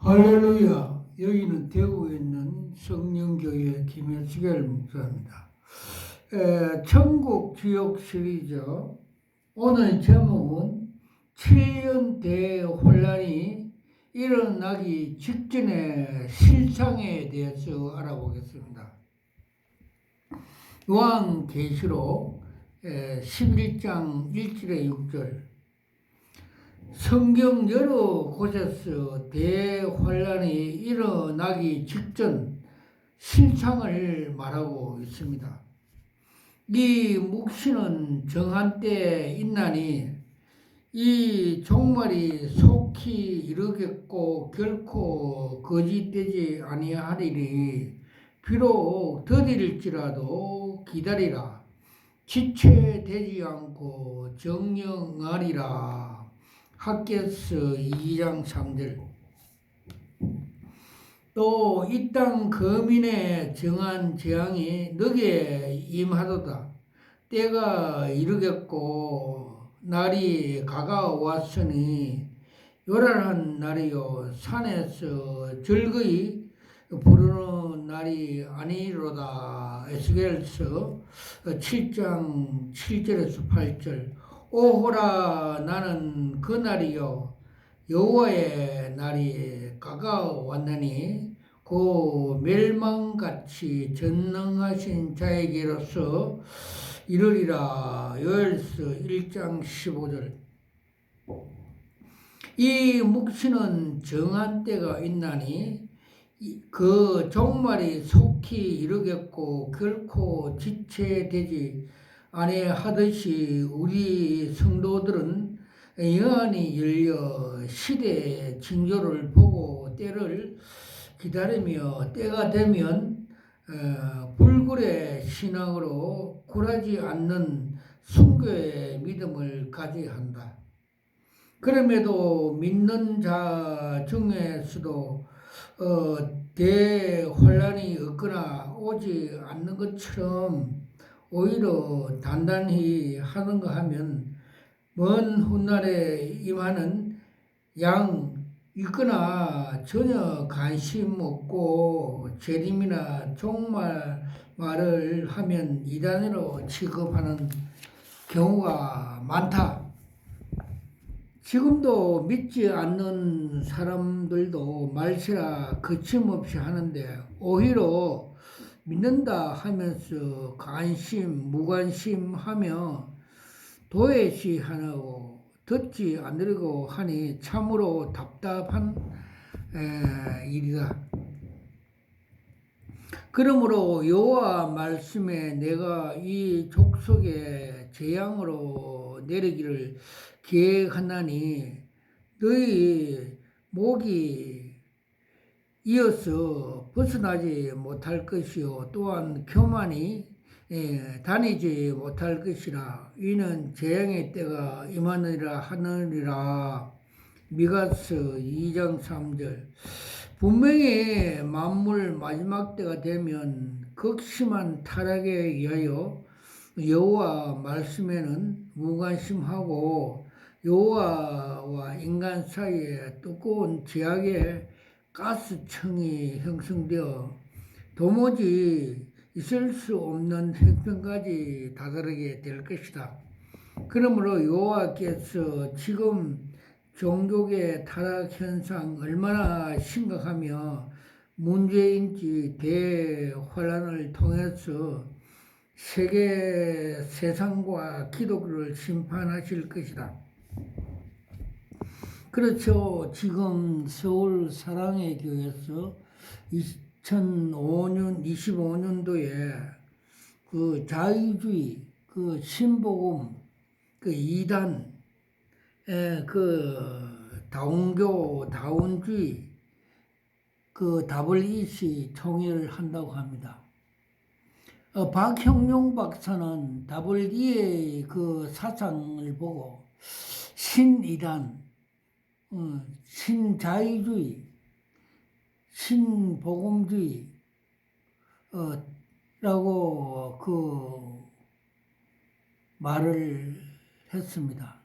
할렐루야. 여기는 대구에 있는 성령교회 김현수결 목사입니다. 천국 지옥 시리즈 오늘 제목은 7년 대혼란이 일어나기 직전의 실상에 대해서 알아보겠습니다. 요한계시록 11장 1절에 6절 성경 여러 곳에서 대환란이 일어나기 직전 실상을 말하고 있습니다. 이 묵시는 정한 때에 있나니 이 종말이 속히 이르겠고 결코 거짓되지 아니하리니 비록 더딜지라도 기다리라. 지체되지 않고 정령하리라. 학개서 2장 3절. 또 이 땅 거민의 정한 재앙이 너게 임하도다. 때가 이르겠고 날이 가까웠으니 요란한 날이요 산에서 즐거이 부르는 날이 아니로다. 에스겔서 7장 7절에서 8절. 오호라 나는 그 날이요 여호와의 날이 가까웠나니 그 멸망같이 전능하신 자에게로서 이르리라. 요엘서 1장 15절. 이 묵시는 정한 때가 있나니 그 종말이 속히 이르겠고 결코 지체되지 아니하듯이 우리 성도들은 영안이 열려 시대의 징조를 보고 때를 기다리며 때가 되면 불굴의 신앙으로 굴하지 않는 순교의 믿음을 가져야 한다. 그럼에도 믿는 자 중에서도 대환란이 없거나 오지 않는 것처럼 오히려 단단히 하는가 하면 먼 훗날에 임하는 양 있거나 전혀 관심 없고 재림이나 종말 말을 하면 이단으로 취급하는 경우가 많다. 지금도 믿지 않는 사람들도 말세라 거침없이 하는데 오히려 믿는다 하면서 관심, 무관심 하며 도외시하고 듣지 않으려고 하니 참으로 답답한 일이다. 그러므로 여호와 말씀에 내가 이 족속에 재앙으로 내리기를 계획하나니 너희 목이 이어서 벗어나지 못할 것이요 또한 교만이 다니지 못할 것이라. 이는 재앙의 때가 임하느니라 하느니라. 미가서 2장 3절. 분명히 만물 마지막 때가 되면 극심한 타락에 의하여 여호와 말씀에는 무관심하고 여호와와 인간 사이에 두꺼운 제약의 가스층이 형성되어 도무지 있을 수 없는 형편까지 다다르게 될 것이다. 그러므로 여호와께서 지금 종족의 타락 현상 얼마나 심각하며 문제인지 대환란을 통해서 세상과 기독교를 심판하실 것이다. 그렇죠. 지금 서울 사랑의 교회에서 2005년, 25년도에 그 자유주의, 그 신복음, 그 이단, 그 다운교, 다운주의, 그 WEC 총회를 한다고 합니다. 박형룡 박사는 WE의 그 사상을 보고 신이단, 신자유주의, 신복음주의, 라고 그 말을 했습니다.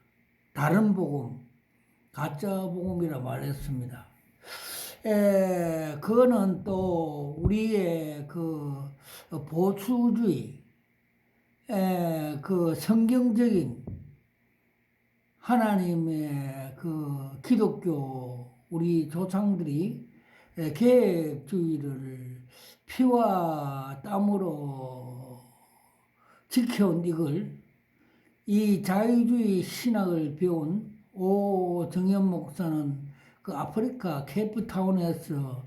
다른 복음, 가짜 복음이라 말했습니다. 그거는 또 우리의 그 보수주의, 그 성경적인 하나님의 그 기독교 우리 조상들이 계획주의를 피와 땀으로 지켜온 이걸 이 자유주의 신학을 배운 오정현 목사는 그 아프리카 케이프타운에서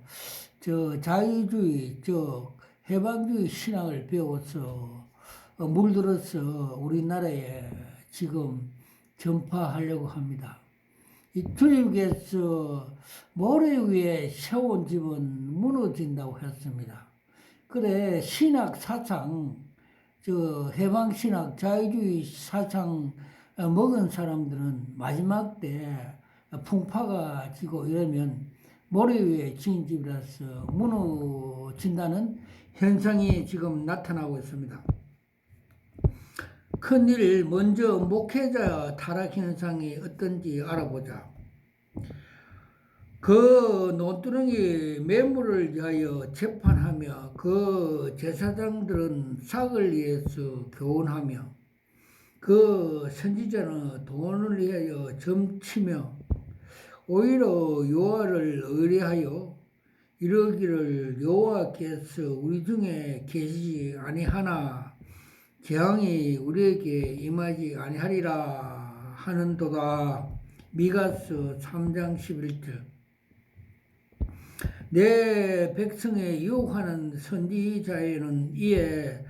저 자유주의, 저 해방주의 신학을 배워서 물들어서 우리나라에 지금 전파하려고 합니다. 이 주님께서 모래 위에 세운 집은 무너진다고 했습니다. 그래 신학 사상, 저 해방신학, 자유주의 사상 먹은 사람들은 마지막 때 풍파가 지고 이러면 모래 위에 지은 집이라서 무너진다는 현상이 지금 나타나고 있습니다. 큰일 먼저 목회자 타락 현상이 어떤지 알아보자. 그 논두렁이 매물을 위하여 재판하며 그 제사장들은 삭을 위해서 교훈하며 그 선지자는 돈을 위하여 점치며 오히려 여호와를 의뢰하여 이러기를 여호와께서 우리 중에 계시지 아니하나 재앙이 우리에게 임하지 아니하리라 하는도다. 미가서 3장 11절. 내 백성의 유혹하는 선지자에는 이에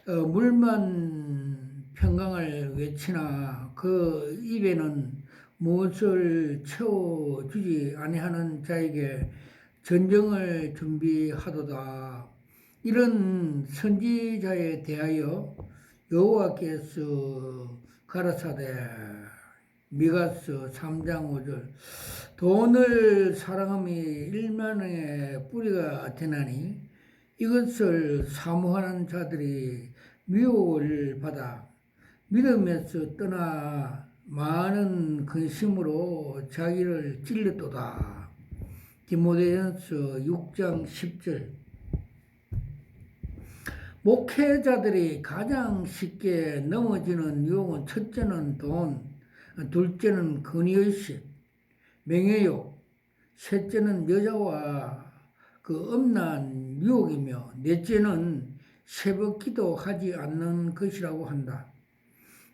물만 평강을 외치나 그 입에는 무엇을 채워주지 아니하는 자에게 전쟁을 준비하도다. 이런 선지자에 대하여 여호와께서 가라사대 미가서 3장 5절 돈을 사랑함이 일만의 뿌리가 되나니 이것을 사모하는 자들이 미혹을 받아 믿음에서 떠나 많은 근심으로 자기를 찔렀도다. 디모데전서 6장 10절. 목회자들이 가장 쉽게 넘어지는 유혹은 첫째는 돈, 둘째는 권위의식, 명예욕, 셋째는 여자와 그 엄난 유혹이며 넷째는 새벽 기도하지 않는 것이라고 한다.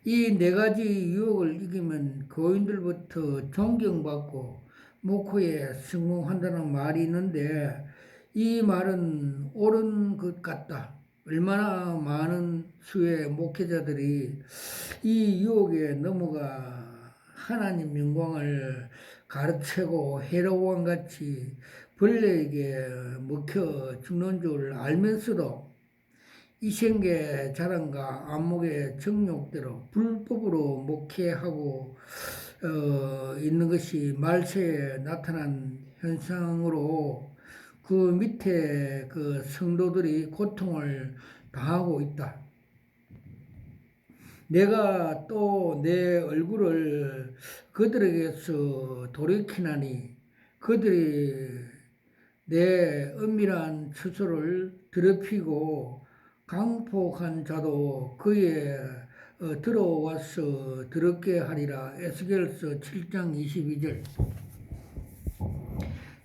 이 네 가지 유혹을 이기면 교인들부터 존경받고 목회에 성공한다는 말이 있는데 이 말은 옳은 것 같다. 얼마나 많은 수의 목회자들이 이 유혹에 넘어가 하나님 영광을 가르치고 해로운 같이 벌레에게 먹혀 죽는 줄 알면서도 이생계 자랑과 안목의 정욕대로 불법으로 목회하고 있는 것이 말세에 나타난 현상으로 그 밑에 그 성도들이 고통을 당하고 있다. 내가 또 내 얼굴을 그들에게서 돌이키나니 그들이 내 은밀한 처소를 더럽히고 강폭한 자도 그에 들어와서 더럽게 하리라. 에스겔서 7장 22절.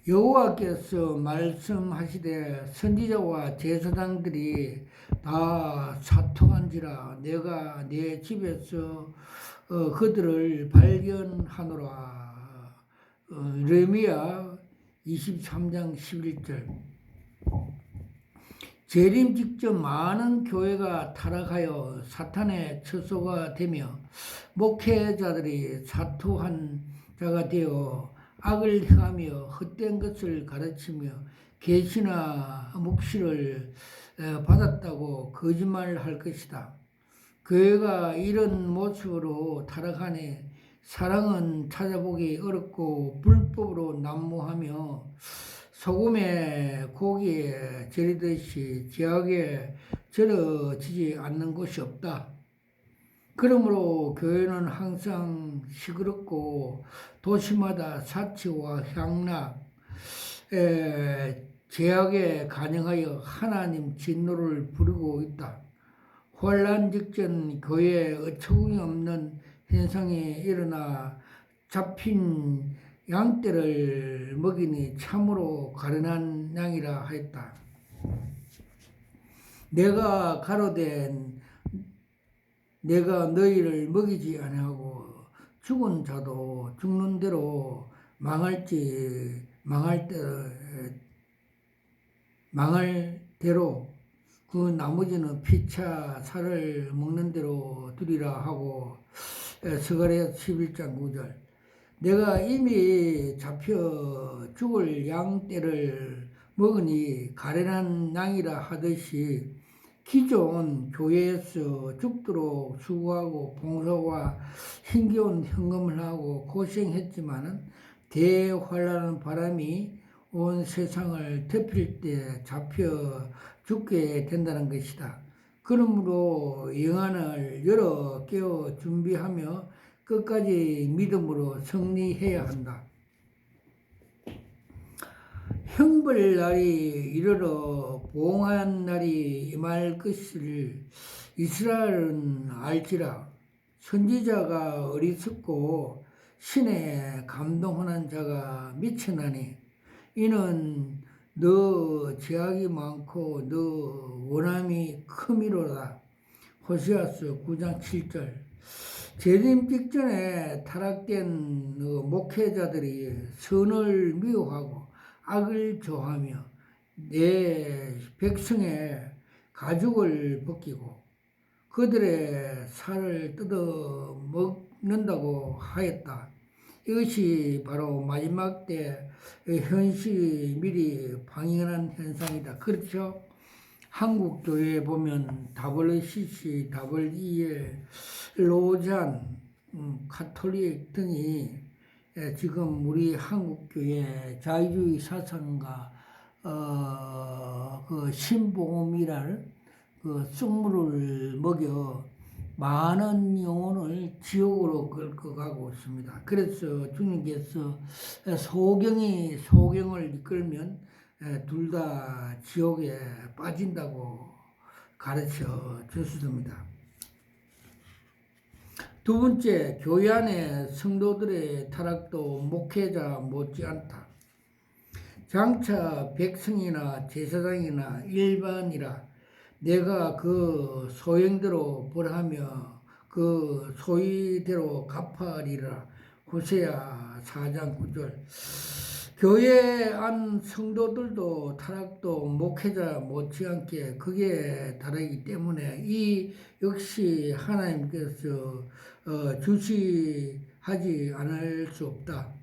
여호와께서 말씀하시되 선지자와 제사장들이 다 사통한지라 내가 내 집에서 그들을 발견하노라. 레미야 23장 11절. 재림 직전 많은 교회가 타락하여 사탄의 처소가 되며 목회자들이 사투한 자가 되어 악을 행하며 헛된 것을 가르치며 계시나 묵시를 받았다고 거짓말할 것이다. 교회가 이런 모습으로 타락하니 사랑은 찾아보기 어렵고 불법으로 난무하며 소금에 고기에 절이듯이 죄악에 절어지지 않는 곳이 없다. 그러므로 교회는 항상 시끄럽고 도시마다 사치와 향락, 제약에 간영하여 하나님 진노를 부리고 있다. 환란 직전 교회에 어처구니 없는 현상이 일어나 잡힌 양떼를 먹이니 참으로 가련한 양이라 하였다. 내가 가로된 내가 너희를 먹이지 아니하고 죽은 자도 죽는 대로 망할 대로 그 나머지는 피차 살을 먹는 대로 두리라 하고 스가랴 11장 9절. 내가 이미 잡혀 죽을 양떼를 먹으니 가련한 양이라 하듯이 기존 교회에서 죽도록 수고하고 봉사와 힘겨운 헌금을 하고 고생했지만은 대환란 바람이 온 세상을 덮일 때 잡혀 죽게 된다는 것이다. 그러므로 영안을 열어 깨어 준비하며 끝까지 믿음으로 승리해야 한다. 형벌 날이 이르러 보응한 날이 임할 것을 이스라엘은 알지라. 선지자가 어리석고 신에 감동하는 자가 미천하니 이는 너 죄악이 많고 너 원함이 크미로다. 호세아서 9장 7절. 재림 직전에 타락된 목회자들이 선을 미워하고 악을 좋아하며 내 백성의 가죽을 벗기고 그들의 살을 뜯어 먹는다고 하였다. 이것이 바로 마지막 때 현실이 미리 방영한 현상이다. 그렇죠? 한국 교회에 보면 WCC, WEL, 로잔, 카톨릭 등이 지금 우리 한국 교회 자유주의 사상과 그 신복음이라는 그 쑥물을 먹여 많은 영혼을 지옥으로 끌고 가고 있습니다. 그래서 주님께서 소경을 이끌면 둘 다 지옥에 빠진다고 가르쳐 주셨습니다. 두 번째, 교회 안에 성도들의 타락도 목회자 못지않다. 장차 백성이나 제사장이나 일반이라 내가 그 소행대로 벌하며 그 소위대로 갚아리라. 호세야 4장 9절. 교회 안 성도들도 타락도 목회자 못지않게 극에 달하기 때문에 이 역시 하나님께서 주시하지 않을 수 없다.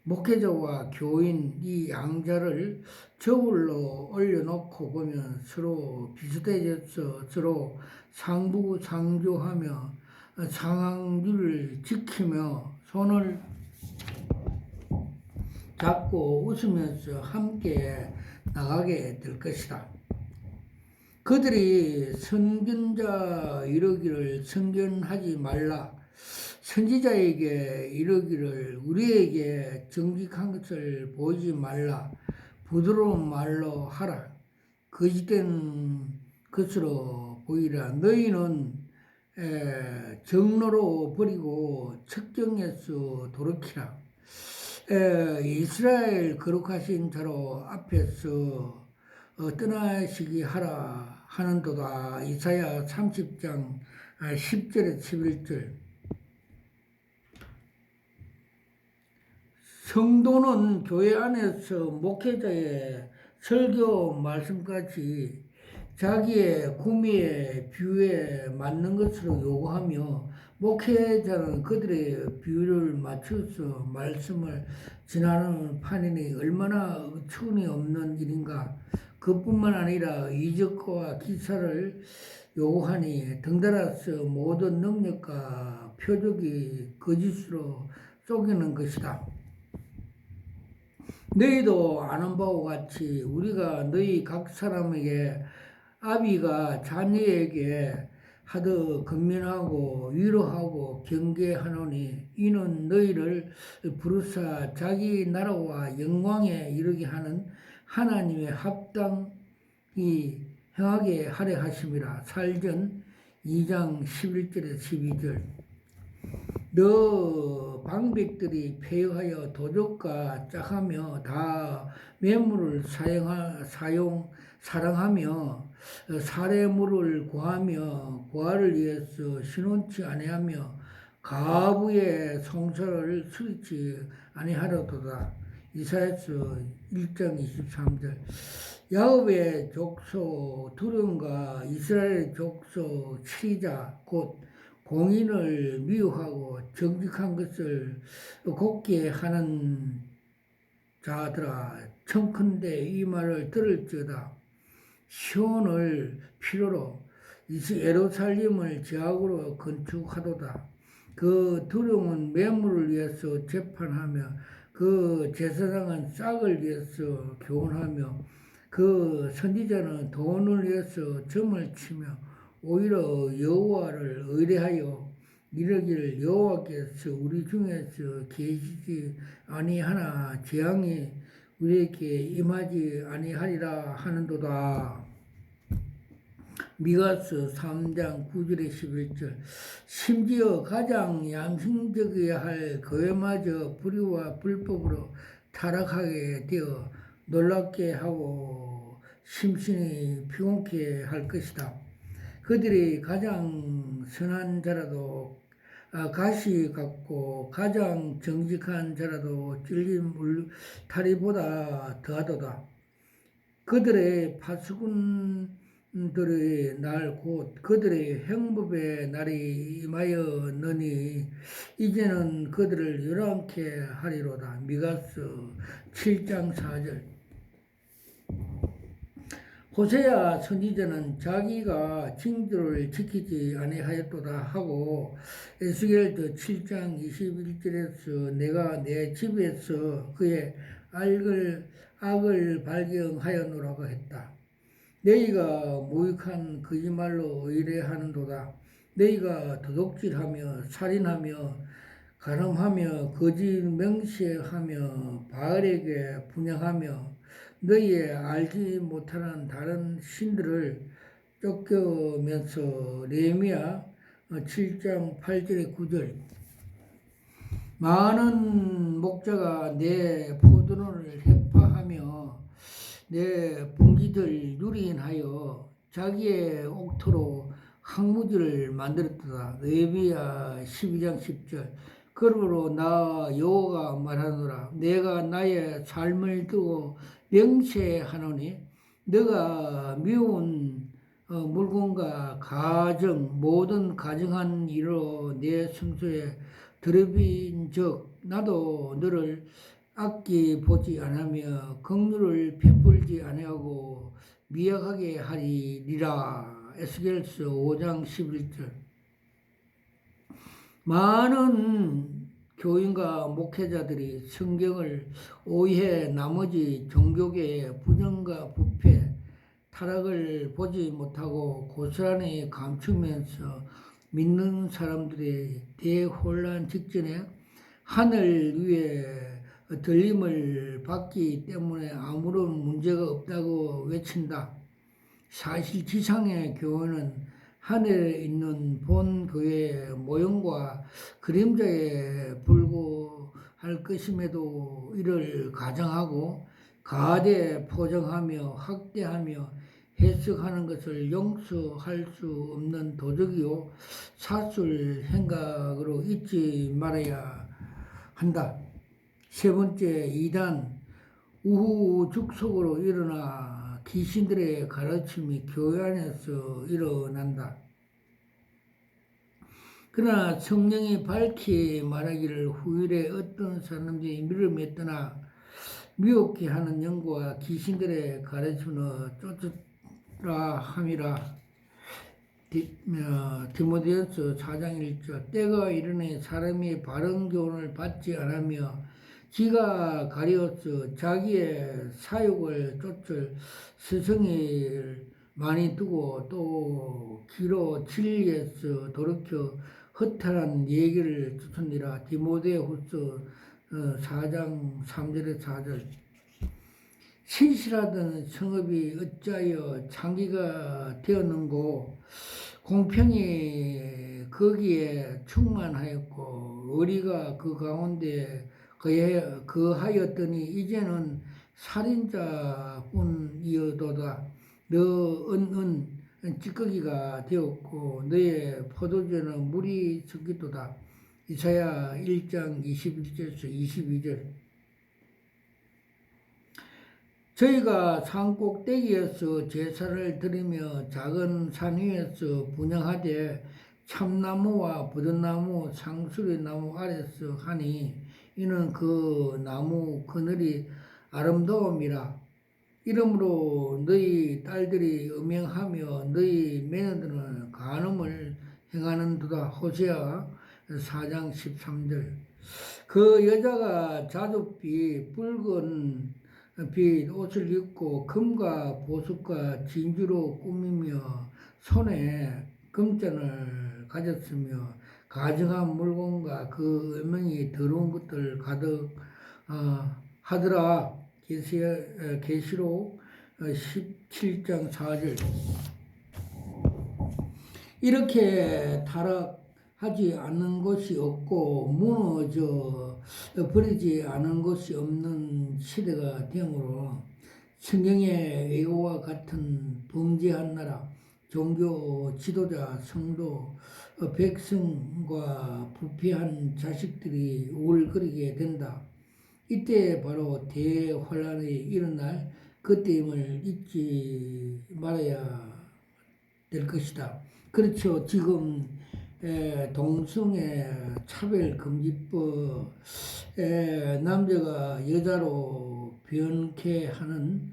목회자와 교인 이 양자를 저울로 올려놓고 보면 서로 비슷해져서 서로 상부상조하며 상황률을 지키며 손을 잡고 웃으면서 함께 나가게 될 것이다. 그들이 선견자 이르기를 선견하지 말라. 선지자에게 이르기를 우리에게 정직한 것을 보이지 말라. 부드러운 말로 하라. 거짓된 것으로 보이라. 너희는 정로로 버리고 측정에서 돌이키라. 이스라엘 거룩하신 자로 앞에서 떠나시기 하라 하는도다. 이사야 30장 10절에 11절. 성도는 교회 안에서 목회자의 설교 말씀까지 자기의 구미의 비유에 맞는 것으로 요구하며 목회자는 그들의 비유를 맞춰서 말씀을 전하는 판이니 얼마나 어처구니 없는 일인가. 그뿐만 아니라 이적과 기사를 요구하니 덩달아서 모든 능력과 표적이 거짓으로 속이는 것이다. 너희도 아는 바와 같이 우리가 너희 각 사람에게 아비가 자녀에게 하도 건면하고 위로하고 경계하노니 이는 너희를 부르사 자기 나라와 영광에 이르게 하는 하나님의 합당히 행하게 하려 하심이라. 살전 2장 11절에 12절. 너 방백들이 폐허하여 도적과 짝하며 다 매물을 사랑하며 사례물을 구하며 구하를 위해서 신원치 아니하며 가부의 성소를 수리치 아니하려도다. 이사야서 1장 23절. 야곱의 족속 두름과 이스라엘의 족속 치자 곧 공인을 미워하고 정직한 것을 곱게 하는 자들아, 청컨대 이 말을 들을지어다. 시온을 필요로 예루살렘을 제약으로 건축하도다. 그 두려움은 매물을 위해서 재판하며 그 제사장은 싹을 위해서 교훈하며 그 선지자는 돈을 위해서 점을 치며 오히려 여호와를 의뢰하여 이르기를 여호와께서 우리 중에서 계시지 아니하나 재앙이 우리에게 임하지 아니하리라 하는도다. 미가서 3장 9절에 11절. 심지어 가장 양심적이어야 할 교회마저 불의와 불법으로 타락하게 되어 놀랍게 하고 심신이 피곤케 할 것이다. 그들이 가장 선한 자라도 가시 같고 가장 정직한 자라도 찔린 물타리보다 더하도다. 그들의 파수꾼들의 날 곧 그들의 행법의 날이 임하였느니 이제는 그들을 요란케 하리로다. 미가서 7장 4절. 호세아 선지자는 자기가 징조를 지키지 아니하였도다 하고 에스겔서 7장 21절에서 내가 내 집에서 그의 악을 발견하였노라고 했다. 너희가 모욕한 거짓말로 의뢰하는도다. 너희가 도둑질하며 살인하며 가늠하며 거짓 맹세하며 바알에게 분양하며 너희의 알지 못하는 다른 신들을 쫓겨면서 레미야 7장 8절에 9절. 많은 목자가 내 포도원을 해파하며 내 분기들 유린하여 자기의 옥토로 항무지를 만들었다. 레미야 12장 10절. 그러므로 나 여호와가 말하노라. 내가 나의 삶을 두고 명세하노니 너가 미운 물건과 가정 모든 가정한 일로 내 성소에 더럽힌즉 나도 너를 악기 보지 아니하며 긍휼을 베풀지 아니하고 미약하게 하리니라. 에스겔서 5장 11절. 많은 교인과 목회자들이 성경을 오해해 나머지 종교계의 부정과 부패, 타락을 보지 못하고 고스란히 감추면서 믿는 사람들의 대혼란 직전에 하늘 위에 들림을 받기 때문에 아무런 문제가 없다고 외친다. 사실 지상의 교회는 하늘에 있는 본 교회의 모형과 그림자에 불과할 것임에도 이를 가정하고 가대 포장하며 확대하며 해석하는 것을 용서할 수 없는 도적이요 사술 행각으로 잊지 말아야 한다. 세 번째, 이단 우후죽속으로 일어나 귀신들의 가르침이 교회 안에서 일어난다. 그러나 성령이 밝히 말하기를 후일에 어떤 사람들이 믿음에 떠나 미혹해 하는 영과 귀신들의 가르침을 쫓으라 함이라. 디모데전서 4장 1절. 때가 이르니 사람이 바른 교훈을 받지 않으며 지가 가리어서 자기의 사욕을 쫓을 스승을 많이 두고 또 기로 진리에서 돌이켜 허탈한 얘기를 주천니라. 디모데후서 4장 3절에 4절. 신실하던 성읍이 어찌하여 창기가 되었는고, 공평이 거기에 충만하였고 의리가 그 가운데 거하였더니 이제는 살인자뿐이어도다. 너 은은 찌꺼기가 되었고 너의 포도주는 물이 섞이도다. 이사야 1장 21절에서 22절. 저희가 산 꼭대기에서 제사를 드리며 작은 산 위에서 분향하되 참나무와 버드나무 상수리나무 아래서 하니 이는 그 나무 그늘이 아름다움이라. 이러므로 너희 딸들이 음행하며 너희 매너들은 간음을 행하는도다. 호세아 4장 13절. 그 여자가 자줏빛 붉은 빛 옷을 입고 금과 보석과 진주로 꾸미며 손에 금잔을 가졌으며 가증한 물건과 그 음행이 더러운 것들 가득 하더라. 계시록 17장 4절. 이렇게 타락하지 않는 것이 없고 무너져 버리지 않은 것이 없는 시대가 되므로 성경의 예고와 같은 범죄한 나라, 종교 지도자, 성도, 백성과 부패한 자식들이 우울거리게 된다. 이때 바로 대환란이 일어날 그때임을 잊지 말아야 될 것이다. 그렇죠. 지금 동성애 차별금지법, 남자가 여자로 변케 하는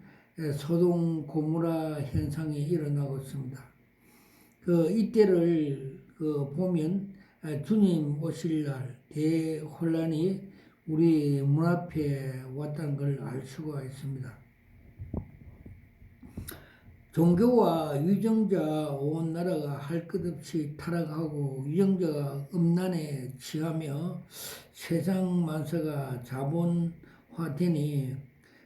소동 고무라 현상이 일어나고 있습니다. 이때를 보면 주님 오실 날 대혼란이 우리 문 앞에 왔다는 걸 알 수가 있습니다. 종교와 유정자 온 나라가 할 것 없이 타락하고 유정자가 음란에 취하며 세상 만사가 자본화되니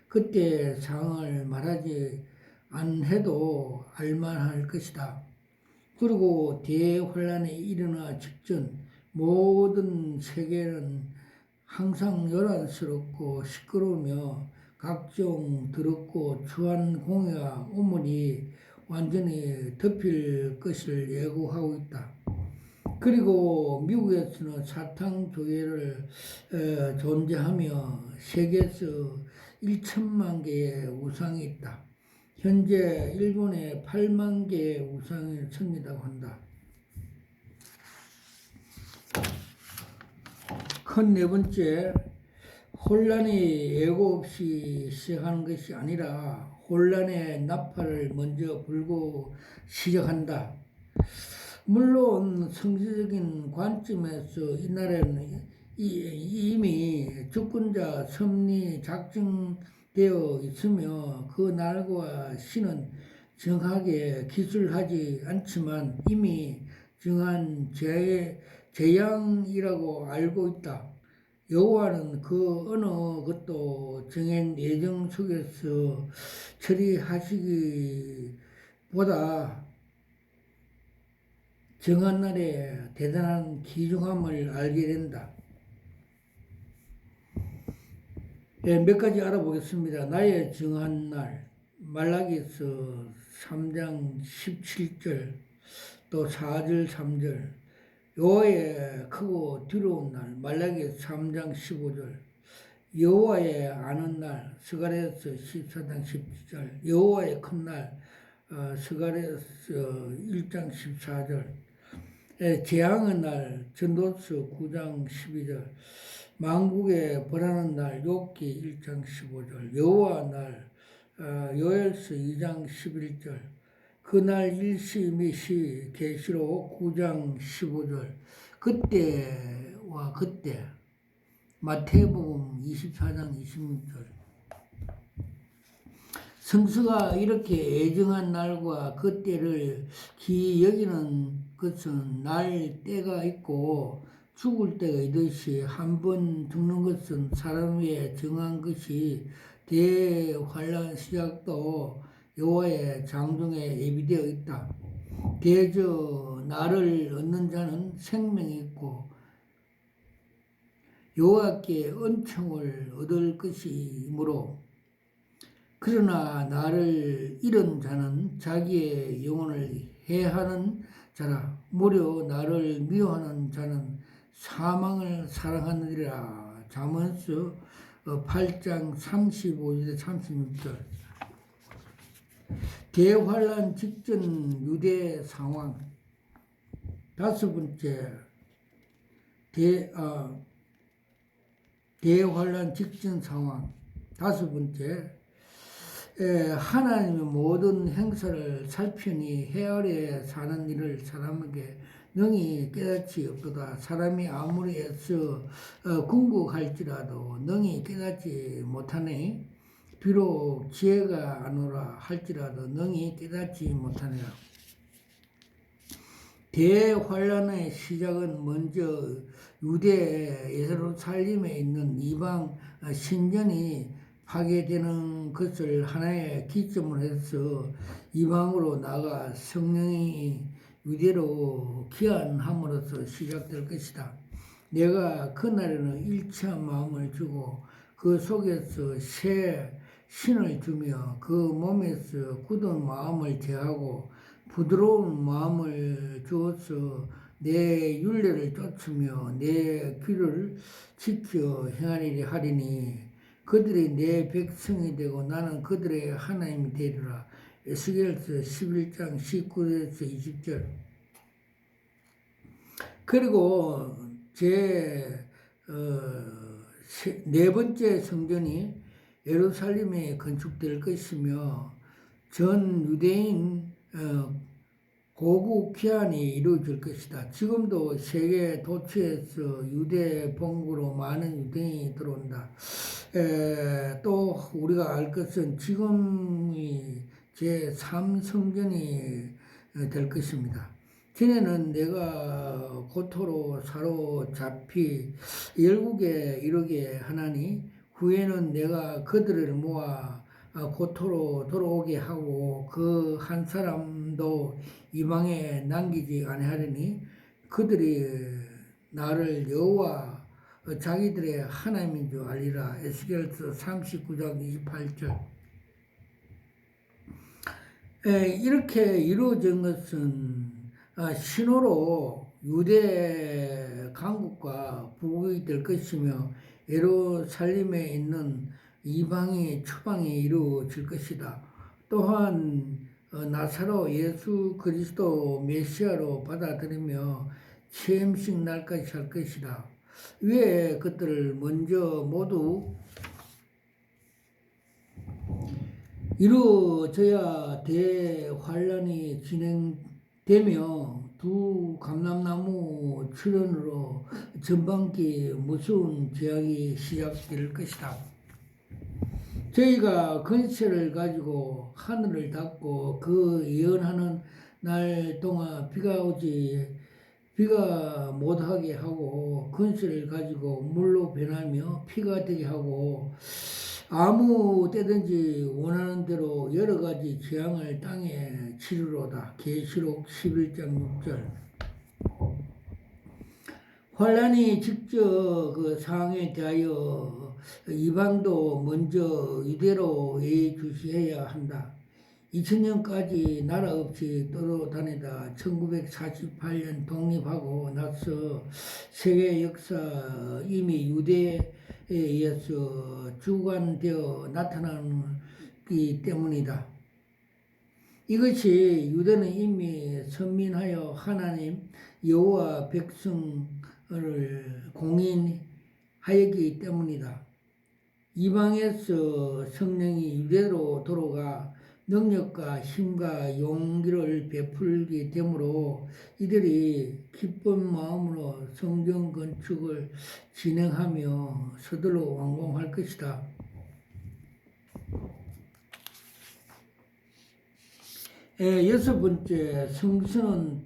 그때 상황을 말하지 않해도 알만할 것이다. 그리고 대환란이 일어나 직전 모든 세계는 항상 요란스럽고 시끄러우며 각종 더럽고 추한 공해가 오물이 완전히 덮일 것을 예고하고 있다. 그리고 미국에서는 사탕 교회를 존재하며 세계에서 1천만 개의 우상이 있다. 현재 일본에 8만 개의 우상을 섬기다고 한다. 큰 네 번째, 혼란이 예고 없이 시작하는 것이 아니라 혼란의 나팔을 먼저 불고 시작한다. 물론 성지적인 관점에서 이 나라는 이미 주권자 섭리 작정되어 있으며 그 날과 시는 정확하게 기술하지 않지만 이미 정한 재앙이라고 알고 있다. 여호와는 그 어느 것도 정한 예정 속에서 처리하시기보다 정한 날에 대단한 귀중함을 알게 된다. 몇 가지 알아보겠습니다. 나의 정한 날, 말라기서 3장 17절 또 4절 3절, 여호와의 크고 두려운 날, 말라기서 3장 15절, 여호와의 아는 날, 스가랴서 14장 17절, 여호와의 큰 날, 스가랴서 1장 14절, 재앙의 날, 전도서 9장 12절, 만국의 벌하는 날, 욥기 1장 15절, 여호와 날, 요엘서 2장 11절, 그날 일시 미시 계시록 9장 15절, 그때와 그때, 마태복음 24장 26절. 성서가 이렇게 애정한 날과 그 때를 기 여기는 것은 날 때가 있고 죽을 때가 있듯이 한 번 죽는 것은 사람 위에 정한 것이 대환란 시작도 여호와의 장중에 예비되어 있다. 대저 나를 얻는 자는 생명이 있고 여호와께 은총을 얻을 것이므로 그러나 나를 잃은 자는 자기의 영혼을 해하는 자라. 무려 나를 미워하는 자는 사망을 사랑하느니라. 잠언서 8장 35절 36절. 대환란 직전 유대 상황. 다섯 번째, 대환란 직전 상황. 다섯 번째, 하나님의 모든 행사를 살피니 해 아래에 사는 일을 사람에게 능히 깨닫지 없도다. 사람이 아무리 애써 궁극할지라도 능히 깨닫지 못하네. 비록 지혜가 아노라 할지라도 능히 깨닫지 못하니라. 대환란의 시작은 먼저 유대 예루살렘에 있는 이방 신전이 파괴되는 것을 하나의 기점으로 해서 이방으로 나가 성령이 유대로 귀환함으로써 시작될 것이다. 내가 그날에는 일치한 마음을 주고 그 속에서 새 신을 주며 그 몸에서 굳은 마음을 제하고 부드러운 마음을 주어서 내 율례를 쫓으며 내 귀를 지켜 행하리라 하리니 그들이 내 백성이 되고 나는 그들의 하나님이 되리라. 에스겔서 11장 19절에서 20절. 그리고 네 번째 성전이 예루살렘에 건축될 것이며 전 유대인 고국 귀환이 이루어질 것이다. 지금도 세계 도처에서 유대 본국으로 많은 유대인이 들어온다. 또 우리가 알 것은 지금이 제3성전이 될 것입니다. 전에는 내가 고토로 사로잡히 열국에 이르게 하나니 후에는 내가 그들을 모아 고토로 돌아오게 하고 그 한 사람도 이방에 남기지 아니하리니 그들이 나를 여호와 자기들의 하나님인 줄 알리라. 에스겔서 39장 28절. 이렇게 이루어진 것은 신호로 유대 강국과 부국이 될 것이며 예루살렘에 있는 이방의 추방이 이루어질 것이다. 또한 나사로 예수 그리스도 메시아로 받아들이며 체험식 날까지 할 것이다. 위에 것들을 먼저 모두 이루어져야 대환란이 진행되며 두 감람나무 출현으로 전반기 무서운 재앙이 시작될 것이다. 저희가 권세를 가지고 하늘을 닫고 그 예언하는 날 동안 비가 못하게 하고 권세를 가지고 물로 변하며 피가 되게 하고 아무 때든지 원하는 대로 여러 가지 재앙을 땅에 치르로다. 계시록 11장 6절. 환란이 직접 그 상황에 대하여 이방도 먼저 이대로 예의주시해야 한다. 2000년까지 나라 없이 떠돌아다니다 1948년 독립하고 나서 세계 역사 이미 유대에 의해서 주관되어 나타나기 때문이다. 이것이 유대는 이미 선민하여 하나님 여호와 백성을 공인하였기 때문이다. 이방에서 성령이 유대로 돌아가 능력과 힘과 용기를 베풀게 되므로 이들이 기쁜 마음으로 성전 건축을 진행하며 서둘러 완공할 것이다. 여섯 번째, 성서는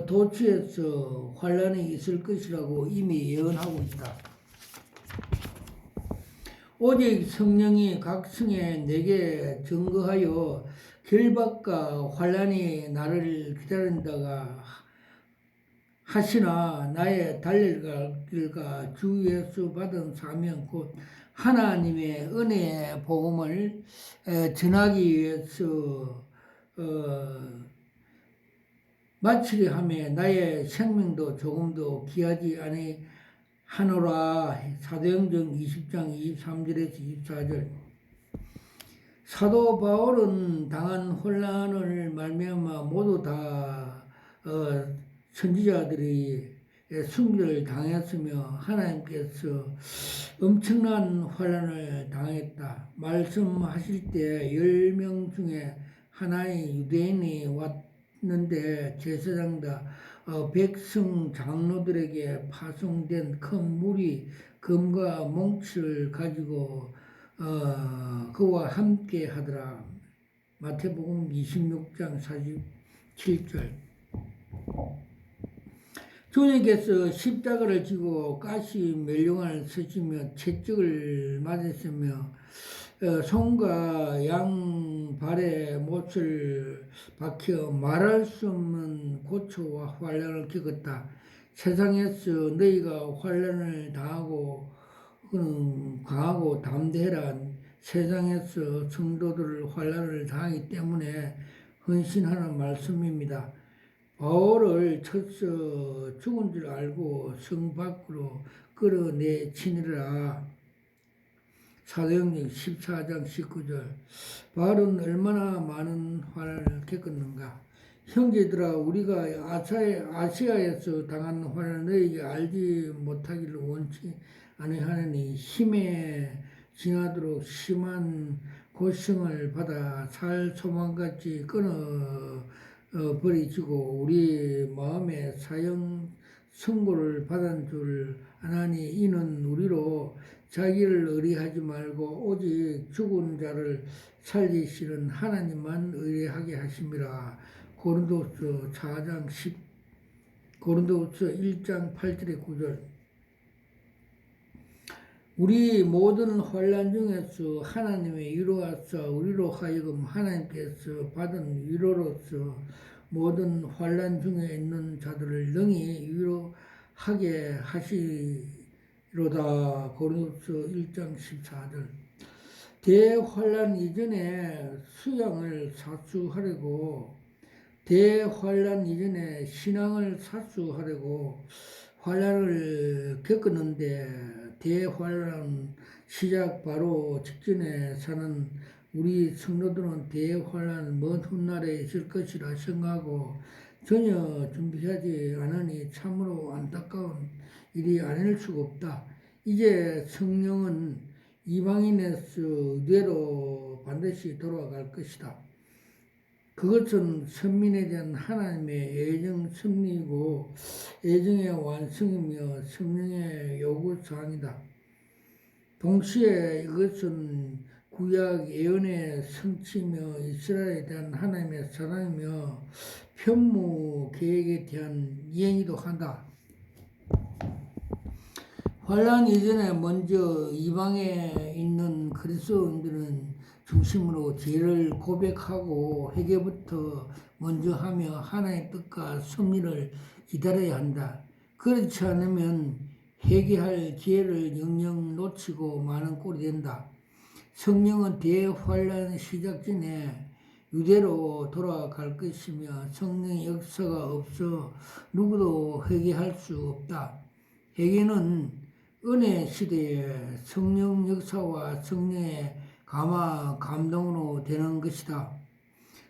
도처에서 환란이 있을 것이라고 이미 예언하고 있다. 오직 성령이 각 성에 내게 증거하여 결박과 환란이 나를 기다린다가 하시나 나의 달릴 길과 주 예수 받은 사명 곧 하나님의 은혜의 복음을 전하기 위해서 마치려 하며 나의 생명도 조금도 귀하지 아니하노라. 사도행전 20장 23절에서 24절. 사도 바울은 당한 혼란을 말미암아 모두 다 선지자들이 순교를 당했으며 하나님께서 엄청난 환란을 당했다. 말씀하실 때 10명 중에 하나의 유대인이 왔는데 제사장과 백성 장로들에게 파송된 큰 무리 금과 몽치를 가지고 그와 함께 하더라. 마태복음 26장 47절. 주님께서 십자가를 지고 가시 멸류관을 쓰시며 채찍을 맞으시며 손과 양 발에 못을 박혀 말할 수 없는 고초와 환란을 겪었다. 세상에서 너희가 환란을 당하고 강하고 담대해라. 세상에서 성도들 환란을 당하기 때문에 헌신하는 말씀입니다. 바울을 쳐서 죽은 줄 알고 성 밖으로 끌어내치니라. 사도행전 14장 19절. 바울은 얼마나 많은 환난을 겪었는가. 형제들아, 우리가 아시아에서 당한 환난을 너희에게 알지 못하기를 원치 아니하느니 힘에 지나도록 심한 고생을 받아 살 소망같이 버리시고 우리 마음에 사형 선고를 받은 줄 아나니 이는 우리로 자기를 의뢰하지 말고 오직 죽은 자를 살리시는 하나님만 의뢰하게 하심이라. 고린도서 1장 8절에 9절. 우리 모든 환난 중에서 하나님의 위로하사 우리로 하여금 하나님께서 받은 위로로서 모든 환난 중에 있는 자들을 능히 위로하게 하시로다. 고린도서 1장 14절. 대환난 이전에 수양을 사수하려고 대환난 이전에 신앙을 사수하려고 환난을 겪었는데 대환란 시작 바로 직전에 사는 우리 성도들은 대환란 먼 훗날에 있을 것이라 생각하고 전혀 준비하지 않으니 참으로 안타까운 일이 아닐 수가 없다. 이제 성령은 이방인에서 의대로 반드시 돌아갈 것이다. 그것은 선민에 대한 하나님의 애정 섭리이고 애정의 완성이며 성령의 요구사항이다. 동시에 이것은 구약 예언의 성취며 이스라엘에 대한 하나님의 사랑이며 편무 계획에 대한 이행이기도 한다. 환란 이전에 먼저 이방에 있는 그리스도인들은 중심으로 죄를 고백하고 회개부터 먼저 하며 하나님의 뜻과 섭리를 기다려야 한다. 그렇지 않으면 회개할 기회를 영영 놓치고 많은 꼴이 된다. 성령은 대환란 시작 전에 유대로 돌아갈 것이며 성령의 역사가 없어 누구도 회개할 수 없다. 회개는 은혜 시대에 성령 역사와 성령의 감동으로 되는 것이다.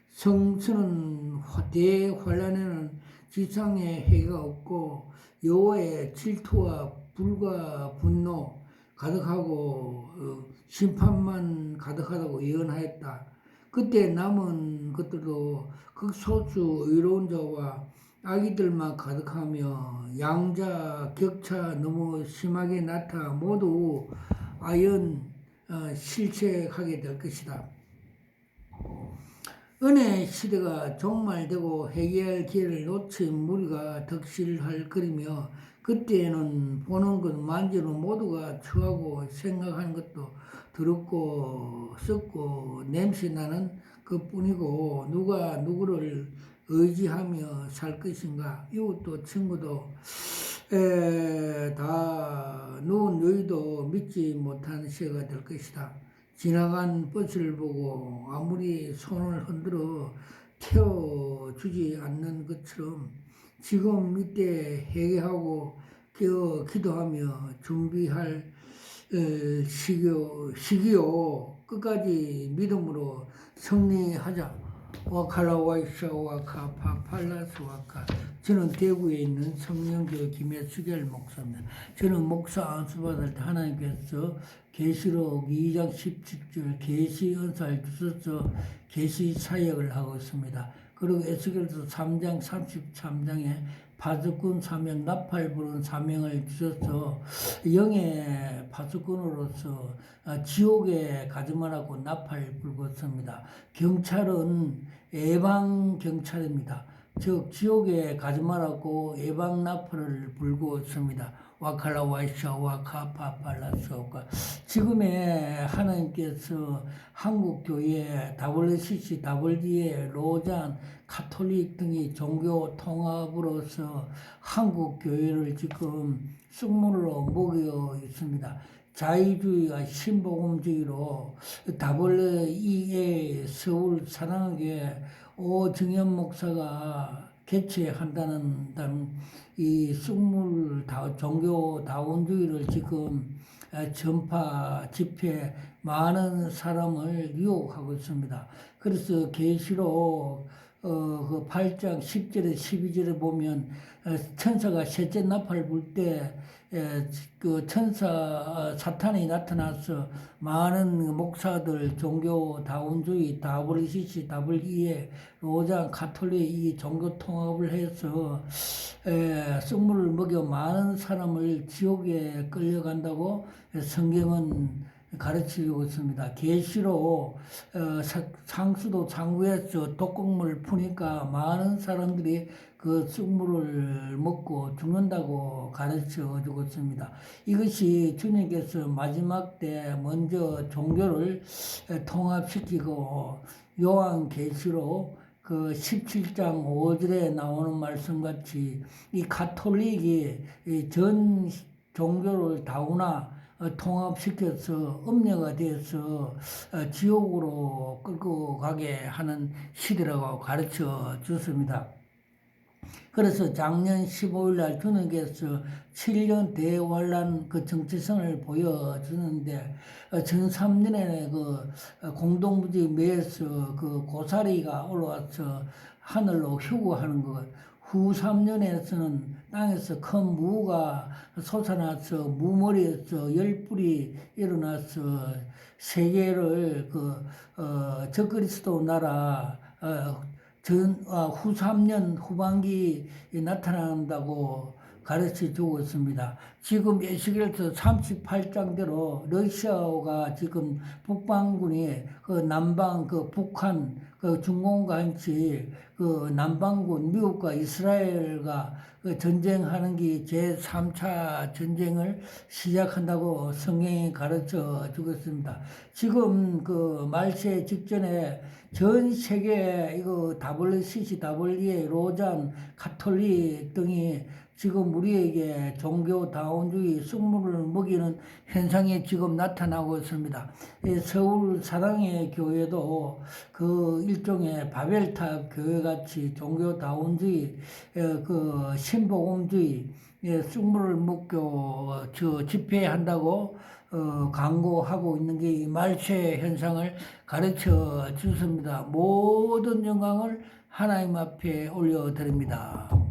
성서는 대환란에는 지상의 회개가 없고 여호와의 질투와 불과 분노 가득하고 심판만 가득하다고 예언하였다. 그때 남은 것들도 극소수 의로운 자와 악이들만 가득하며 양자 격차 너무 심하게 나타 모두 실체하게 될 것이다. 은혜 시대가 종말되고 회개할 기회를 놓친 무리가 덕실할 것이며 그때에는 보는 것 만지는 모두가 추하고 생각하는 것도 더럽고 썩고 냄새나는 것뿐이고 누가 누구를 의지하며 살 것인가. 이웃도 친구도 다 누운 너희도 믿지 못한 시대가 될 것이다. 지나간 버스를 보고 아무리 손을 흔들어 태워주지 않는 것처럼 지금 이때 회개하고 기도하며 준비할 시기요. 끝까지 믿음으로 승리하자. 와카라 와이샤 와카 파팔라스 와카. 저는 대구에 있는 성령교회 김혜수결 목사입니다. 저는 목사 안수받을 때 하나님께서 계시록 2장 17절 계시 은사를 주셔서 계시 사역을 하고 있습니다. 그리고 에스겔서 3장 33장에 파수꾼 사명, 나팔 부는 사명을 주셔서 영의 파수꾼으로서 지옥에 가지 말라고 나팔 불고 있습니다. 경찰은 예방 경찰입니다. 즉 지옥에 가지 말라고 예방 나팔을 불고 있습니다. 와칼라 와이샤 와카파팔라스오카. 지금의 하나님께서 한국 교회 WCC, WDA, 로잔, 카톨릭 등이 종교 통합으로서 한국 교회를 지금 쑥물로 먹여 있습니다. 자유주의와 신복음주의로 WEA 서울 사랑교회 오정현 목사가 개최한다는 이 쑥물 종교 다원주의를 지금 전파 집회 많은 사람을 유혹하고 있습니다. 그래서 계시록 그 8장 10절에 12절에 보면 천사가 셋째 나팔 불 때 그 천사 사탄이 나타나서 많은 목사들 종교 다원주의 WCC, WEA, 로잔, 가톨릭 이 종교 통합을 해서 쑥물을 먹여 많은 사람을 지옥에 끌려간다고 성경은 가르치고 있습니다. 계시로 상수도 상구에서 독극물 푸니까 많은 사람들이 그 쑥물을 먹고 죽는다고 가르쳐 주고 있습니다. 이것이 주님께서 마지막 때 먼저 종교를 통합시키고 요한계시록 그 17장 5절에 나오는 말씀같이 이 가톨릭이 전 종교를 다우나 통합시켜서 음녀가 돼서 지옥으로 끌고 가게 하는 시대라고 가르쳐 줬습니다. 그래서 작년 15일 날 주님께서 7년 대환란 그 정체성을 보여주는데 전 3년에 그 공동부지 매에서 그 고사리가 올라와서 하늘로 휴구하는 것, 후 3년에서는 땅에서 큰 무가 솟아나서 무머리에서 열불이 일어나서 세계를 적그리스도 나라 후 3년 후반기 나타난다고 가르쳐 주고 있습니다. 지금 에스겔서 38장대로 러시아가 지금 북방군이 그 남방 북한 중공과 같이 남방군 미국과 이스라엘과 전쟁하는 게 제3차 전쟁을 시작한다고 성경이 가르쳐 주고 있습니다. 지금 말세 직전에 전 세계 이거 WCC, WEA, 로잔, 가톨릭 등이 지금 우리에게 종교 다원주의 쑥물을 먹이는 현상이 지금 나타나고 있습니다. 서울 사랑의 교회도 그 일종의 바벨탑 교회 같이 종교 다원주의, 신복음주의 쑥물을 먹고 집회한다고 광고하고 있는 게 이 말세 현상을 가르쳐 주습니다. 모든 영광을 하나님 앞에 올려드립니다.